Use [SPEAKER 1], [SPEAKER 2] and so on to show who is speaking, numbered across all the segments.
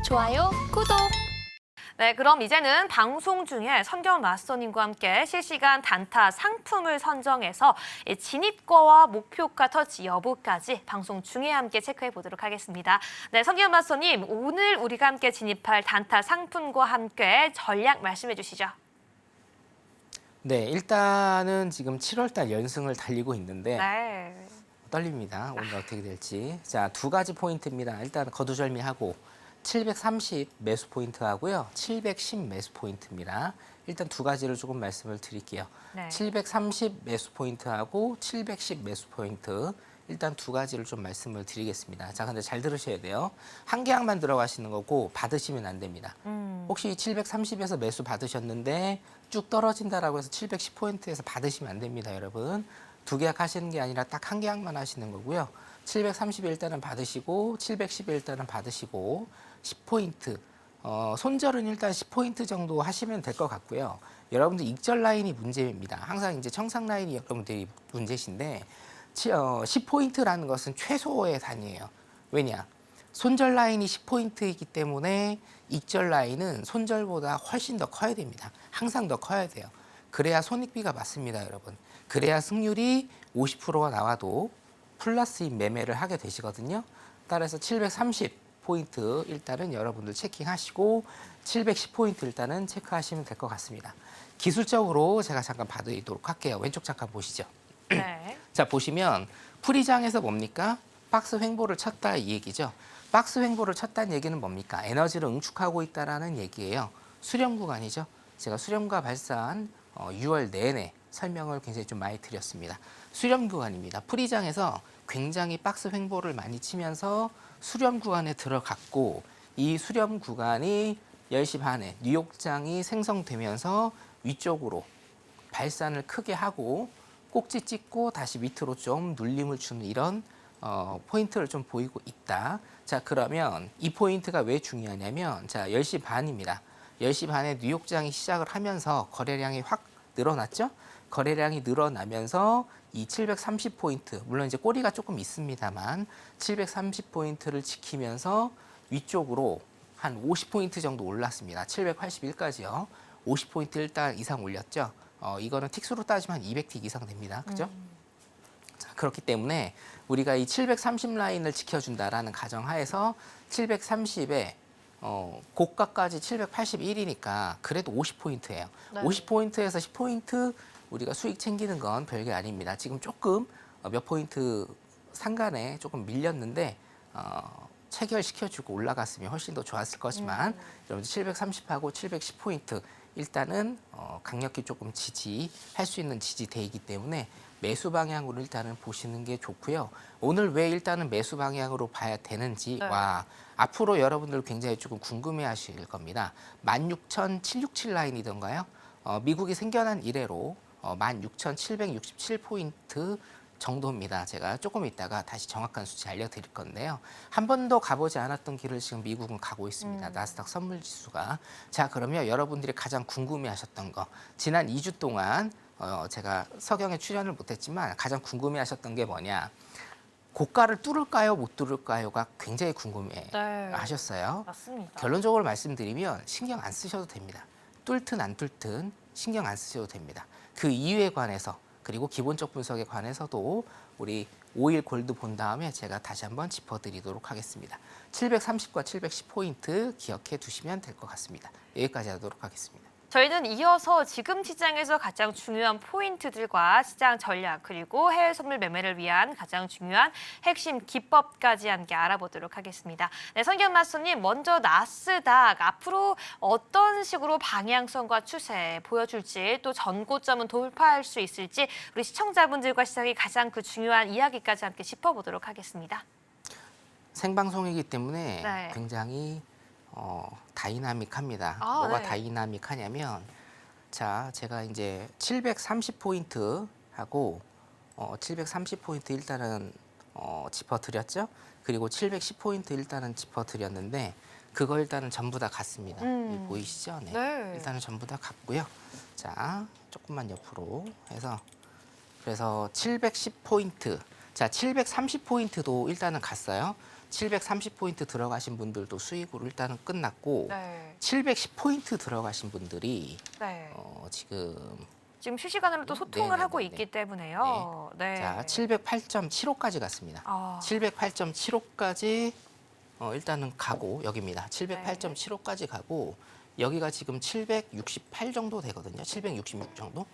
[SPEAKER 1] 좋아요, 구독!
[SPEAKER 2] 네, 그럼 이제는 방송 중에 선경 마스터님과 함께 실시간 단타 상품을 선정해서 진입거와 목표가 터치 여부까지 방송 중에 함께 체크해 보도록 하겠습니다. 네, 선경 마스터님, 오늘 우리가 함께 진입할 단타 상품과 함께 전략 말씀해 주시죠.
[SPEAKER 3] 네, 일단은 지금 7월달 연승을 달리고 있는데
[SPEAKER 2] 네.
[SPEAKER 3] 떨립니다. 오늘 어떻게 될지. 자, 두 가지 포인트입니다. 일단 거두절미하고 730 매수 포인트 하고요. 710 매수 포인트입니다. 일단 두 가지를 조금 말씀을 드릴게요.
[SPEAKER 2] 네.
[SPEAKER 3] 730 매수 포인트하고 710 매수 포인트. 일단 두 가지를 좀 말씀을 드리겠습니다. 자, 근데 잘 들으셔야 돼요. 한 계약만 들어가시는 거고 받으시면 안 됩니다. 혹시 730에서 매수 받으셨는데 쭉 떨어진다라고 해서 710포인트에서 받으시면 안 됩니다, 여러분. 두 계약 하시는 게 아니라 딱 한 계약만 하시는 거고요. 730에 일단은 받으시고 710에 일단은 받으시고 10포인트. 손절은 일단 10포인트 정도 하시면 될 것 같고요. 여러분들 익절 라인이 문제입니다. 항상 이제 청산 라인이 여러분들이 문제신데 10포인트라는 것은 최소의 단위예요. 왜냐? 손절 라인이 10포인트이기 때문에 익절 라인은 손절보다 훨씬 더 커야 됩니다. 항상 더 커야 돼요. 그래야 손익비가 맞습니다, 여러분. 그래야 승률이 50%가 나와도 플러스인 매매를 하게 되시거든요. 따라서 730포인트 일단은 여러분들 체킹하시고 710포인트 일단은 체크하시면 될 것 같습니다. 기술적으로 제가 잠깐 봐드리도록 할게요. 왼쪽 잠깐 보시죠.
[SPEAKER 2] 네.
[SPEAKER 3] 자, 보시면 풀이장에서 뭡니까? 박스 횡보를 쳤다 이 얘기죠. 박스 횡보를 쳤다는 얘기는 뭡니까? 에너지를 응축하고 있다라는 얘기예요. 수렴 구간이죠. 제가 수렴과 발산 6월 내내 설명을 굉장히 좀 많이 드렸습니다. 수렴 구간입니다. 풀이장에서 굉장히 박스 횡보를 많이 치면서 수렴 구간에 들어갔고 이 수렴 구간이 10시 반에 뉴욕장이 생성되면서 위쪽으로 발산을 크게 하고 꼭지 찍고 다시 밑으로 좀 눌림을 주는 이런 포인트를 좀 보이고 있다. 자, 그러면 이 포인트가 왜 중요하냐면 자, 10시 반입니다. 10시 반에 뉴욕장이 시작을 하면서 거래량이 확 늘어났죠? 거래량이 늘어나면서 이 730포인트, 물론 이제 꼬리가 조금 있습니다만 730포인트를 지키면서 위쪽으로 한 50포인트 정도 올랐습니다. 781까지요. 50포인트 일단 이상 올렸죠? 이거는 틱수로 따지면 한 200틱 이상 됩니다. 그죠? 자, 그렇기 때문에 우리가 이 730 라인을 지켜준다라는 가정하에서 730에 고가까지 781이니까 그래도 50포인트예요.
[SPEAKER 2] 네.
[SPEAKER 3] 50포인트에서 10포인트 우리가 수익 챙기는 건 별게 아닙니다. 지금 조금 몇 포인트 상간에 조금 밀렸는데 체결시켜주고 올라갔으면 훨씬 더 좋았을 거지만 여러분들 730하고 710포인트 일단은 강력히 조금 지지할 수 있는 지지대이기 때문에 매수 방향으로 일단은 보시는 게 좋고요. 오늘 왜 일단은 매수 방향으로 봐야 되는지와 앞으로 여러분들 굉장히 조금 궁금해하실 겁니다. 16,767 라인이던가요? 미국이 생겨난 이래로 16,767포인트 정도입니다. 제가 조금 있다가 다시 정확한 수치 알려드릴 건데요. 한 번도 가보지 않았던 길을 지금 미국은 가고 있습니다. 나스닥 선물지수가. 자, 그러면 여러분들이 가장 궁금해하셨던 거. 지난 2주 동안 제가 서경에 출연을 못했지만 가장 궁금해하셨던 게 뭐냐. 고가를 뚫을까요? 못 뚫을까요?가 굉장히 궁금해 하셨어요.
[SPEAKER 2] 맞습니다.
[SPEAKER 3] 결론적으로 말씀드리면 신경 안 쓰셔도 됩니다. 뚫든 안 뚫든 신경 안 쓰셔도 됩니다. 그 이유에 관해서 그리고 기본적 분석에 관해서도 우리 5일 골드 본 다음에 제가 다시 한번 짚어드리도록 하겠습니다. 730과 710포인트 기억해 두시면 될 것 같습니다. 여기까지 하도록 하겠습니다.
[SPEAKER 2] 저희는 이어서 지금 시장에서 가장 중요한 포인트들과 시장 전략 그리고 해외 선물 매매를 위한 가장 중요한 핵심 기법까지 함께 알아보도록 하겠습니다. 네, 선경 마스터님, 먼저 나스닥 앞으로 어떤 식으로 방향성과 추세 보여줄지 또 전고점은 돌파할 수 있을지 우리 시청자분들과 시장이 가장 그 중요한 이야기까지 함께 짚어보도록 하겠습니다.
[SPEAKER 3] 생방송이기 때문에
[SPEAKER 2] 네.
[SPEAKER 3] 굉장히 다이나믹합니다.
[SPEAKER 2] 아,
[SPEAKER 3] 뭐가
[SPEAKER 2] 네.
[SPEAKER 3] 다이나믹하냐면 자, 제가 이제 730포인트 하고 730포인트 일단은 짚어드렸죠. 그리고 710포인트 일단은 짚어드렸는데 그거 일단은 전부 다 갔습니다. 여기 보이시죠? 네.
[SPEAKER 2] 네.
[SPEAKER 3] 일단은 전부 다 갔고요. 자, 조금만 옆으로 해서 그래서 710포인트 자, 730포인트도 일단은 갔어요. 730포인트 들어가신 분들도 수익으로 일단은 끝났고
[SPEAKER 2] 네.
[SPEAKER 3] 710포인트 들어가신 분들이
[SPEAKER 2] 네.
[SPEAKER 3] 지금
[SPEAKER 2] 지금 실시간으로 또 소통을
[SPEAKER 3] 네네네네.
[SPEAKER 2] 하고 있기 때문에요. 네.
[SPEAKER 3] 자 708.75까지 갔습니다.
[SPEAKER 2] 아.
[SPEAKER 3] 708.75까지 일단은 가고 여기입니다.
[SPEAKER 2] 네.
[SPEAKER 3] 708.75까지 가고 여기가 지금 768 정도 되거든요. 766 정도.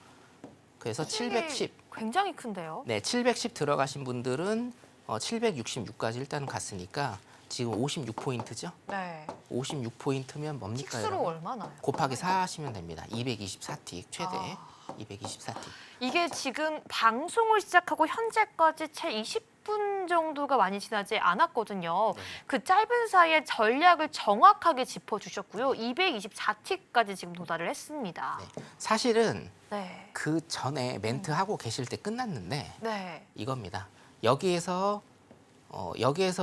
[SPEAKER 3] 그래서 710
[SPEAKER 2] 굉장히 큰데요.
[SPEAKER 3] 네, 710 들어가신 분들은 766까지 일단은 갔으니까 지금 56포인트죠.
[SPEAKER 2] 네.
[SPEAKER 3] 56포인트면 뭡니까?
[SPEAKER 2] 식수로
[SPEAKER 3] 여러분?
[SPEAKER 2] 얼마나요?
[SPEAKER 3] 곱하기 4 하시면 됩니다. 224틱 최대.
[SPEAKER 2] 아.
[SPEAKER 3] 224틱.
[SPEAKER 2] 이게 지금 방송을 시작하고 현재까지 채 20분 정도가 많이 지나지 않았거든요.
[SPEAKER 3] 네네.
[SPEAKER 2] 그 짧은 사이에 전략을 정확하게 짚어주셨고요. 224티까지 지금 도달을 했습니다.
[SPEAKER 3] 네. 사실은
[SPEAKER 2] 네.
[SPEAKER 3] 그 전에 멘트 하고 계실 때 끝났는데
[SPEAKER 2] 네.
[SPEAKER 3] 이겁니다. 여기에서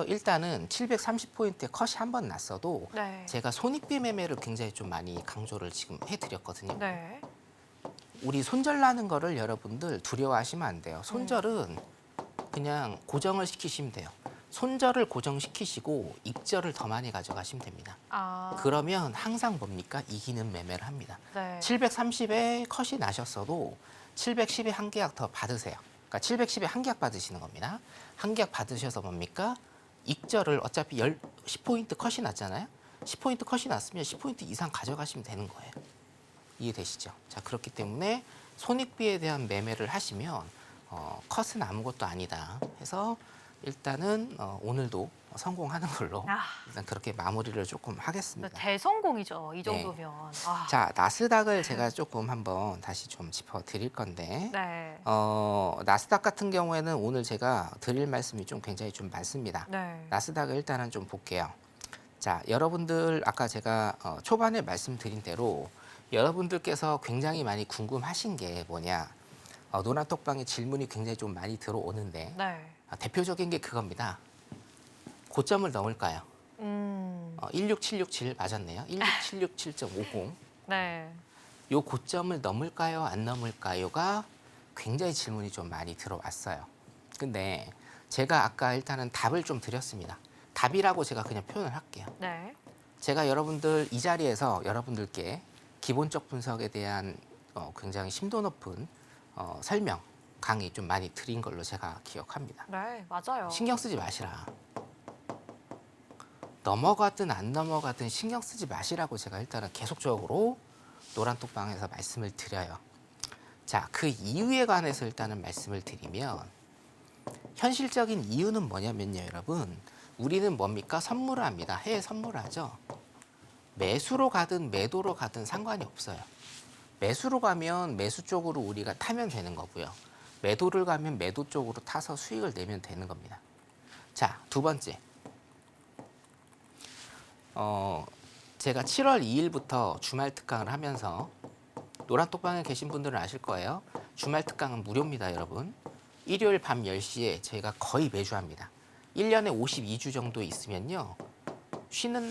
[SPEAKER 3] 일단은 730포인트의 컷이 한 번 났어도
[SPEAKER 2] 네.
[SPEAKER 3] 제가 손익비 매매를 굉장히 좀 많이 강조를 지금 해드렸거든요.
[SPEAKER 2] 네.
[SPEAKER 3] 우리 손절 나는 거를 여러분들 두려워하시면 안 돼요. 손절은 그냥 고정을 시키시면 돼요. 손절을 고정시키시고 입절을 더 많이 가져가시면 됩니다.
[SPEAKER 2] 아.
[SPEAKER 3] 그러면 항상 뭡니까? 이기는 매매를 합니다.
[SPEAKER 2] 네.
[SPEAKER 3] 730에 컷이 나셨어도 710에 한 계약 더 받으세요. 그러니까 710에 한 계약 받으시는 겁니다. 한 계약 받으셔서 뭡니까? 입절을 어차피 10포인트 컷이 났잖아요. 10포인트 컷이 났으면 10포인트 이상 가져가시면 되는 거예요. 이해되시죠? 자, 그렇기 때문에 손익비에 대한 매매를 하시면 컷은 아무것도 아니다 해서 일단은 오늘도 성공하는 걸로
[SPEAKER 2] 아.
[SPEAKER 3] 일단 그렇게 마무리를 조금 하겠습니다.
[SPEAKER 2] 대성공이죠. 이 정도면. 아.
[SPEAKER 3] 자, 나스닥을 제가 조금 한번 다시 좀 짚어드릴 건데
[SPEAKER 2] 네.
[SPEAKER 3] 나스닥 같은 경우에는 오늘 제가 드릴 말씀이 좀 굉장히 좀 많습니다.
[SPEAKER 2] 네.
[SPEAKER 3] 나스닥을 일단은 좀 볼게요. 자, 여러분들 아까 제가 초반에 말씀드린 대로 여러분들께서 굉장히 많이 궁금하신 게 뭐냐. 노란톡방에 질문이 굉장히 좀 많이 들어오는데
[SPEAKER 2] 네.
[SPEAKER 3] 대표적인 게 그겁니다. 고점을 넘을까요? 16767 맞았네요. 16767.50.
[SPEAKER 2] 네.
[SPEAKER 3] 요 고점을 넘을까요? 안 넘을까요?가 굉장히 질문이 좀 많이 들어왔어요. 근데 제가 아까 일단은 답을 좀 드렸습니다. 답이라고 제가 그냥 표현을 할게요.
[SPEAKER 2] 네.
[SPEAKER 3] 제가 여러분들 이 자리에서 여러분들께 기본적 분석에 대한 굉장히 심도 높은 설명, 강의 좀 많이 드린 걸로 제가 기억합니다.
[SPEAKER 2] 네. 맞아요.
[SPEAKER 3] 신경 쓰지 마시라. 넘어가든 안 넘어가든 신경 쓰지 마시라고 제가 일단은 계속적으로 노란톡방에서 말씀을 드려요. 자, 그 이유에 관해서 일단은 말씀을 드리면 현실적인 이유는 뭐냐면요, 여러분. 우리는 뭡니까? 선물을 합니다. 해외 선물을 하죠. 매수로 가든 매도로 가든 상관이 없어요. 매수로 가면 매수 쪽으로 우리가 타면 되는 거고요. 매도를 가면 매도 쪽으로 타서 수익을 내면 되는 겁니다. 자, 두 번째. 제가 7월 2일부터 주말 특강을 하면서 노란톡방에 계신 분들은 아실 거예요. 주말 특강은 무료입니다, 여러분. 일요일 밤 10시에 저희가 거의 매주 합니다. 1년에 52주 정도 있으면요. 쉬는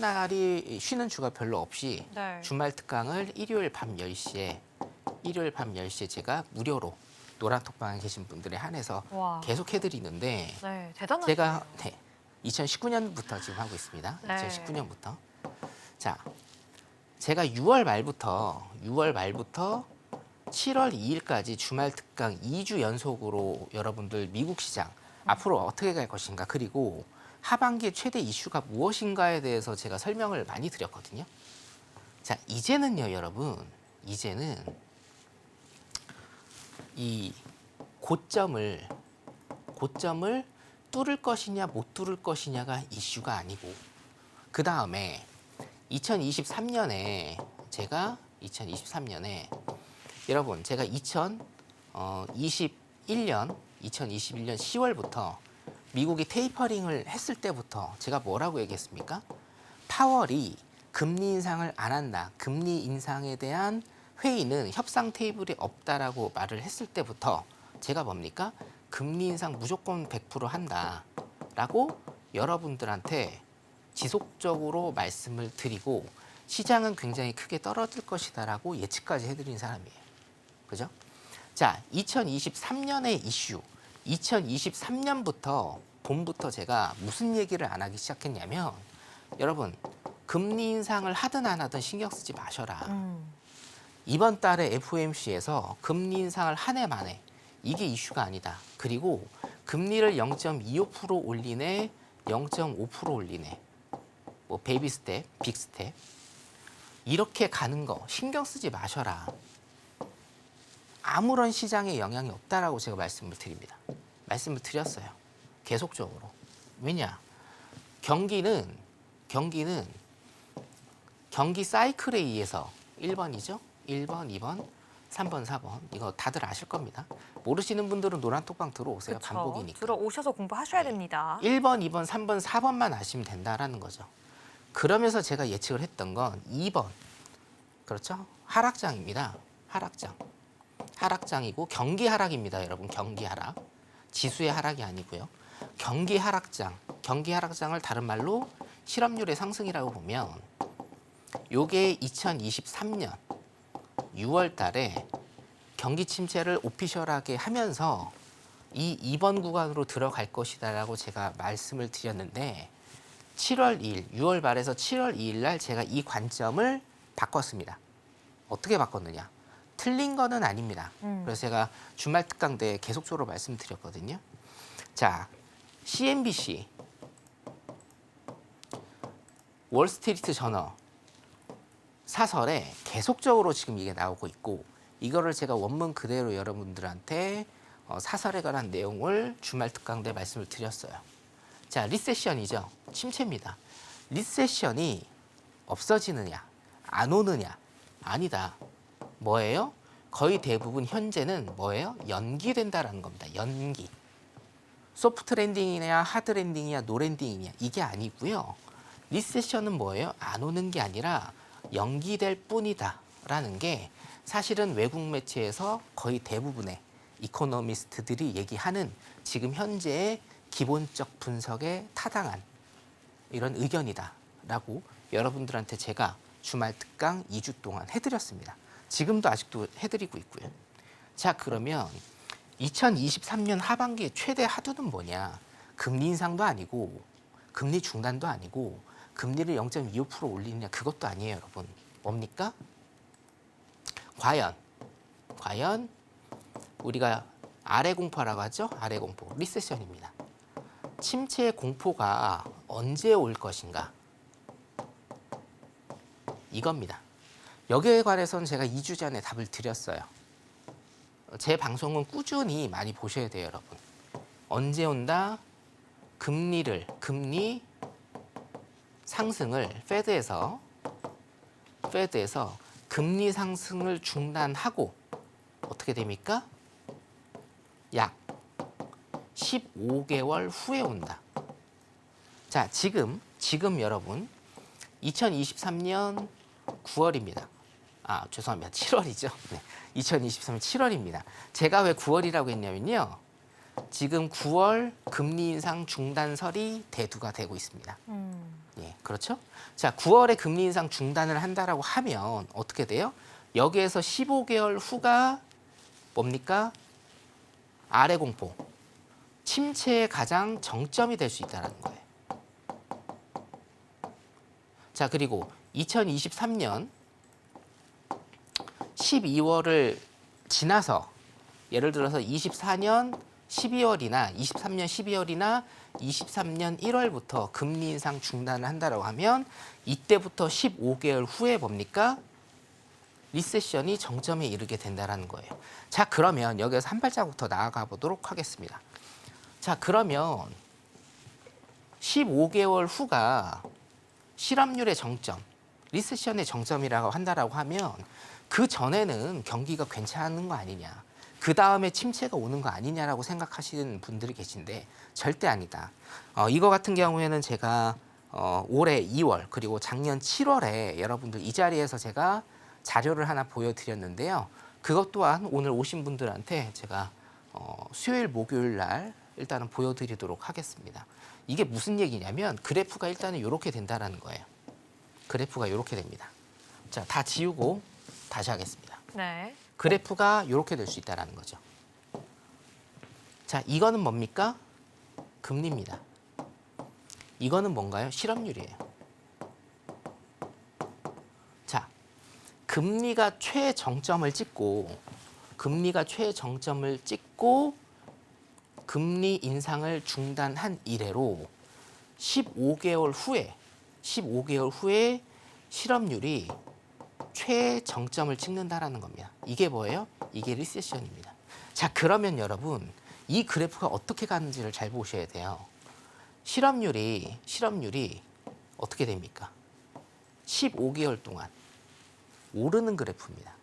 [SPEAKER 3] 주가 별로 없이
[SPEAKER 2] 네.
[SPEAKER 3] 주말 특강을 일요일 밤 10시에 제가 무료로 노란톡방에 계신 분들에 한해서
[SPEAKER 2] 와.
[SPEAKER 3] 계속 해드리는데
[SPEAKER 2] 네. 대단하네요.
[SPEAKER 3] 제가 2019년부터 지금 하고 있습니다.
[SPEAKER 2] 네.
[SPEAKER 3] 2019년부터. 자, 제가 6월 말부터 7월 2일까지 주말 특강 2주 연속으로 여러분들 미국 시장 앞으로 어떻게 갈 것인가, 그리고 하반기의 최대 이슈가 무엇인가에 대해서 제가 설명을 많이 드렸거든요. 자, 이제는요, 여러분. 이제는 이 고점을 뚫을 것이냐 못 뚫을 것이냐가 이슈가 아니고, 그 다음에 2023년에 여러분, 제가 2021년 10월부터 미국이 테이퍼링을 했을 때부터 제가 뭐라고 얘기했습니까? 파월이 금리 인상을 안 한다. 금리 인상에 대한 회의는 협상 테이블에 없다라고 말을 했을 때부터 제가 뭡니까? 금리 인상 무조건 100% 한다라고 여러분들한테 지속적으로 말씀을 드리고, 시장은 굉장히 크게 떨어질 것이다라고 예측까지 해드린 사람이에요. 그죠? 자, 2023년의 이슈. 2023년부터 봄부터 제가 무슨 얘기를 안 하기 시작했냐면 여러분 금리 인상을 하든 안 하든 신경 쓰지 마셔라. 이번 달에 FOMC에서 금리 인상을 한 해 만에 이게 이슈가 아니다. 그리고 금리를 0.25% 올리네, 0.5% 올리네. 뭐 베이비 스텝, 빅 스텝. 이렇게 가는 거 신경 쓰지 마셔라. 아무런 시장에 영향이 없다라고 제가 말씀을 드립니다. 말씀을 드렸어요. 계속적으로. 왜냐? 경기 사이클에 의해서 1번이죠. 1번, 2번, 3번, 4번. 이거 다들 아실 겁니다. 모르시는 분들은 노란 톡방 들어오세요.
[SPEAKER 2] 그쵸.
[SPEAKER 3] 반복이니까.
[SPEAKER 2] 들어오셔서 공부하셔야 됩니다.
[SPEAKER 3] 1번, 2번, 3번, 4번만 아시면 된다라는 거죠. 그러면서 제가 예측을 했던 건 2번. 그렇죠? 하락장입니다. 하락장. 하락장이고 경기 하락입니다, 여러분. 경기 하락. 지수의 하락이 아니고요. 경기 하락장. 경기 하락장을 다른 말로 실업률의 상승이라고 보면 요게 2023년 6월 달에 경기 침체를 오피셜하게 하면서 이 2번 구간으로 들어갈 것이다라고 제가 말씀을 드렸는데 7월 2일, 6월 말에서 7월 2일 날 제가 이 관점을 바꿨습니다. 어떻게 바꿨느냐? 틀린 거는 아닙니다. 그래서 제가 주말 특강 때 계속적으로 말씀드렸거든요. 자, CNBC, 월스트리트 저널 사설에 계속적으로 지금 이게 나오고 있고 이거를 제가 원문 그대로 여러분들한테 사설에 관한 내용을 주말 특강 때 말씀을 드렸어요. 자, 리세션이죠. 침체입니다. 리세션이 없어지느냐, 안 오느냐? 아니다. 뭐예요? 거의 대부분 현재는 뭐예요? 연기된다라는 겁니다. 연기. 소프트 랜딩이냐, 하드 랜딩이냐, 노 랜딩이냐 이게 아니고요. 리세션은 뭐예요? 안 오는 게 아니라 연기될 뿐이다라는 게 사실은 외국 매체에서 거의 대부분의 이코노미스트들이 얘기하는 지금 현재의 기본적 분석에 타당한 이런 의견이다라고 여러분들한테 제가 주말 특강 2주 동안 해드렸습니다. 지금도 아직도 해드리고 있고요. 자, 그러면 2023년 하반기의 최대 하두는 뭐냐? 금리 인상도 아니고 금리 중단도 아니고 금리를 0.25% 올리느냐 그것도 아니에요, 여러분. 뭡니까? 과연 우리가 아래 공포라고 하죠? 아래 공포, 리세션입니다. 침체의 공포가 언제 올 것인가? 이겁니다. 여기에 관해서는 제가 2주 전에 답을 드렸어요. 제 방송은 꾸준히 많이 보셔야 돼요, 여러분. 언제 온다? 금리 상승을 페드에서 금리 상승을 중단하고 어떻게 됩니까? 약 15개월 후에 온다. 자, 지금 여러분 2023년 9월입니다. 아, 죄송합니다. 7월이죠. 네. 2023년 7월입니다. 제가 왜 9월이라고 했냐면요. 지금 9월 금리 인상 중단설이 대두가 되고 있습니다. 예, 그렇죠? 자, 9월에 금리 인상 중단을 한다라고 하면 어떻게 돼요? 여기에서 15개월 후가 뭡니까? 아래 공포. 침체의 가장 정점이 될 수 있다는 거예요. 자, 그리고 2023년 12월을 지나서 예를 들어서 24년 12월이나 23년 12월이나 23년 1월부터 금리 인상 중단을 한다고 하면 이때부터 15개월 후에 뭡니까? 리세션이 정점에 이르게 된다는 거예요. 자, 그러면 여기서 한 발자국 더 나아가 보도록 하겠습니다. 자, 그러면 15개월 후가 실업률의 정점, 리세션의 정점이라고 한다라고 하면 그 전에는 경기가 괜찮은 거 아니냐, 그 다음에 침체가 오는 거 아니냐라고 생각하시는 분들이 계신데 절대 아니다. 이거 같은 경우에는 제가 올해 2월 그리고 작년 7월에 여러분들 이 자리에서 제가 자료를 하나 보여드렸는데요. 그것 또한 오늘 오신 분들한테 제가 수요일, 목요일 날 일단은 보여드리도록 하겠습니다. 이게 무슨 얘기냐면 그래프가 일단은 이렇게 된다는 거예요. 그래프가 이렇게 됩니다. 자, 다 지우고 다시 하겠습니다.
[SPEAKER 2] 네.
[SPEAKER 3] 그래프가 이렇게 될 수 있다는 거죠. 자, 이거는 뭡니까? 금리입니다. 이거는 뭔가요? 실업률이에요. 자, 금리가 최정점을 찍고 금리 인상을 중단한 이래로 15개월 후에 실업률이 최정점을 찍는다라는 겁니다. 이게 뭐예요? 이게 리세션입니다. 자, 그러면 여러분 이 그래프가 어떻게 가는지를 잘 보셔야 돼요. 실업률이 어떻게 됩니까? 15개월 동안 오르는 그래프입니다.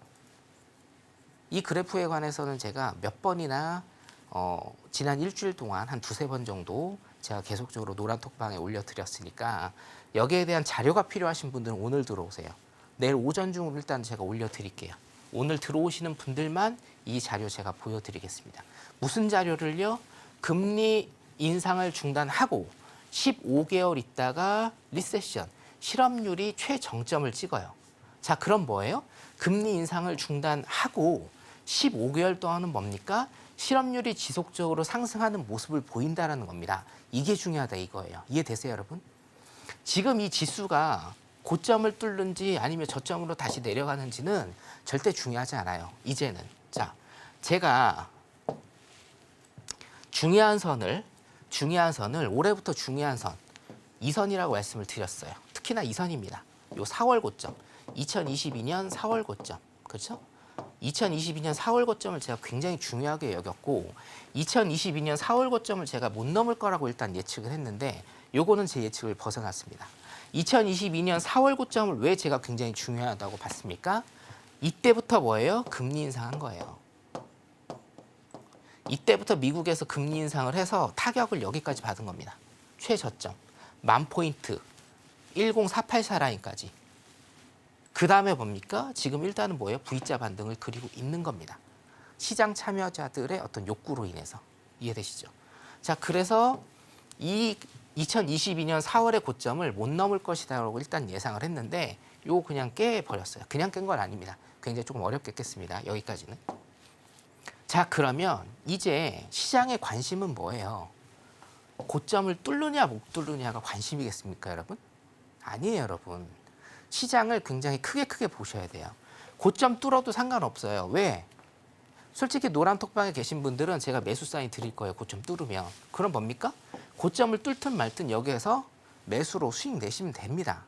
[SPEAKER 3] 이 그래프에 관해서는 제가 몇 번이나 지난 일주일 동안 한 두세 번 정도 제가 계속적으로 노란톡방에 올려드렸으니까 여기에 대한 자료가 필요하신 분들은 오늘 들어오세요. 내일 오전 중으로 일단 제가 올려드릴게요. 오늘 들어오시는 분들만 이 자료 제가 보여드리겠습니다. 무슨 자료를요? 금리 인상을 중단하고 15개월 있다가 리세션, 실업률이 최정점을 찍어요. 자, 그럼 뭐예요? 금리 인상을 중단하고 15개월 동안은 뭡니까? 실업률이 지속적으로 상승하는 모습을 보인다는 겁니다. 이게 중요하다 이거예요. 이해되세요, 여러분? 지금 이 지수가 고점을 뚫는지 아니면 저점으로 다시 내려가는지는 절대 중요하지 않아요. 이제는. 자, 제가 중요한 선을 올해부터 중요한 선 2선이라고 말씀을 드렸어요. 특히나 2선입니다. 요 4월 고점, 2022년 4월 고점, 그렇죠? 2022년 4월 고점을 제가 굉장히 중요하게 여겼고 2022년 4월 고점을 제가 못 넘을 거라고 일단 예측을 했는데 요거는 제 예측을 벗어났습니다. 2022년 4월 고점을 왜 제가 굉장히 중요하다고 봤습니까? 이때부터 뭐예요? 금리 인상한 거예요. 이때부터 미국에서 금리 인상을 해서 타격을 여기까지 받은 겁니다. 최저점, 10,000포인트, 10484 라인까지. 그 다음에 뭡니까? 지금 일단은 뭐예요? V자 반등을 그리고 있는 겁니다. 시장 참여자들의 어떤 욕구로 인해서. 이해되시죠? 자, 그래서 이 2022년 4월의 고점을 못 넘을 것이다라고 일단 예상을 했는데 요거 그냥 깨버렸어요. 그냥 깬 건 아닙니다. 굉장히 조금 어렵겠습니다. 여기까지는. 자, 그러면 이제 시장의 관심은 뭐예요? 고점을 뚫느냐 못 뚫느냐가 관심이겠습니까, 여러분? 아니에요, 여러분. 시장을 굉장히 크게 보셔야 돼요. 고점 뚫어도 상관없어요. 왜? 솔직히 노란톡방에 계신 분들은 제가 매수 사인 드릴 거예요. 고점 뚫으면. 그럼 뭡니까? 고점을 뚫든 말든 여기에서 매수로 수익 내시면 됩니다.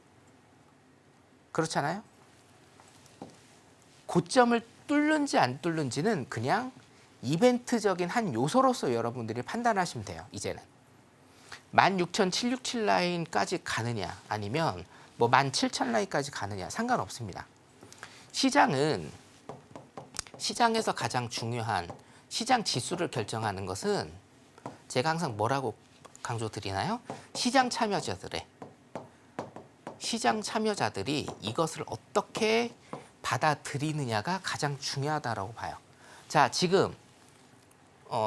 [SPEAKER 3] 그렇잖아요? 고점을 뚫는지 안 뚫는지는 그냥 이벤트적인 한 요소로서 여러분들이 판단하시면 돼요. 이제는 16,767 라인까지 가느냐 아니면 뭐 17,000 라인까지 가느냐 상관없습니다. 시장에서 가장 중요한 시장 지수를 결정하는 것은 제가 항상 뭐라고 강조드리나요? 시장 참여자들이 이것을 어떻게 받아들이느냐가 가장 중요하다고 봐요. 자, 지금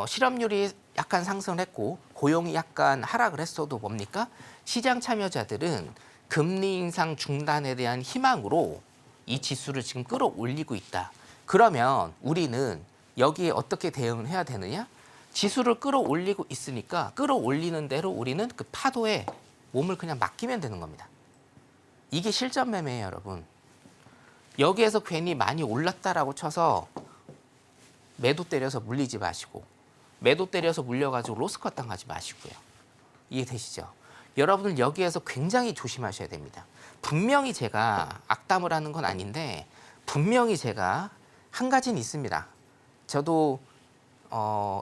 [SPEAKER 3] 실업률이 약간 상승을 했고 고용이 약간 하락을 했어도 뭡니까? 시장 참여자들은 금리 인상 중단에 대한 희망으로 이 지수를 지금 끌어올리고 있다. 그러면 우리는 여기에 어떻게 대응을 해야 되느냐? 지수를 끌어올리고 있으니까 끌어올리는 대로 우리는 그 파도에 몸을 그냥 맡기면 되는 겁니다. 이게 실전 매매예요, 여러분. 여기에서 괜히 많이 올랐다라고 쳐서 매도 때려서 물리지 마시고 매도 때려서 물려가지고 로스컷 당하지 마시고요. 이해되시죠? 여러분들 여기에서 굉장히 조심하셔야 됩니다. 분명히 제가 악담을 하는 건 아닌데 분명히 제가 한 가지는 있습니다. 저도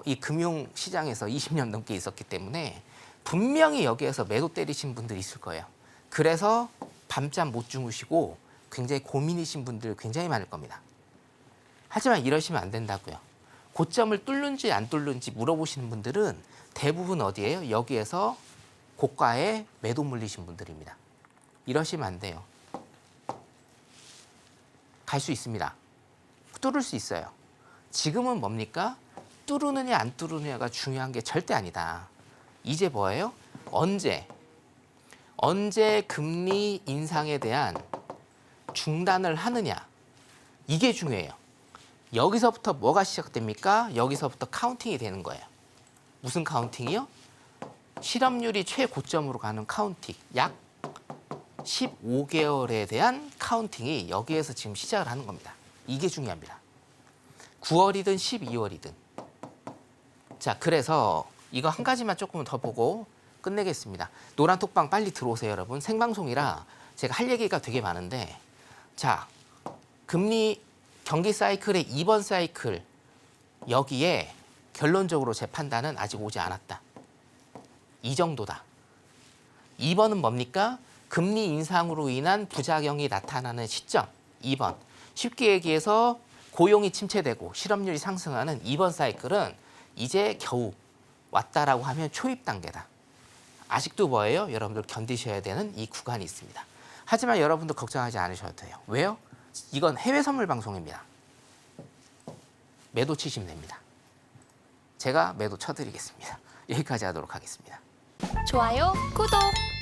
[SPEAKER 3] 이 금융시장에서 20년 넘게 있었기 때문에 분명히 여기에서 매도 때리신 분들 있을 거예요. 그래서 밤잠 못 주무시고 굉장히 고민이신 분들 굉장히 많을 겁니다. 하지만 이러시면 안 된다고요. 고점을 뚫는지 안 뚫는지 물어보시는 분들은 대부분 어디예요? 여기에서 고가에 매도 물리신 분들입니다. 이러시면 안 돼요. 갈 수 있습니다. 뚫을 수 있어요. 지금은 뭡니까? 뚫느냐 안 뚫느냐가 중요한 게 절대 아니다. 이제 뭐예요? 언제 금리 인상에 대한 중단을 하느냐. 이게 중요해요. 여기서부터 뭐가 시작됩니까? 여기서부터 카운팅이 되는 거예요. 무슨 카운팅이요? 실업률이 최고점으로 가는 카운팅, 약 15개월에 대한 카운팅이 여기에서 지금 시작을 하는 겁니다. 이게 중요합니다. 9월이든 12월이든. 자, 그래서 이거 한 가지만 조금 더 보고 끝내겠습니다. 노란톡방 빨리 들어오세요, 여러분. 생방송이라 제가 할 얘기가 되게 많은데, 자, 금리 경기 사이클의 2번 사이클, 여기에 결론적으로 제 판단은 아직 오지 않았다. 이 정도다. 2번은 뭡니까? 금리 인상으로 인한 부작용이 나타나는 시점. 2번. 쉽게 얘기해서 고용이 침체되고 실업률이 상승하는 2번 사이클은 이제 겨우 왔다라고 하면 초입 단계다. 아직도 뭐예요? 여러분들 견디셔야 되는 이 구간이 있습니다. 하지만 여러분들 걱정하지 않으셔도 돼요. 왜요? 이건 해외 선물 방송입니다. 매도 치시면 됩니다. 제가 매도 쳐드리겠습니다. 여기까지 하도록 하겠습니다.
[SPEAKER 2] 좋아요, 구독.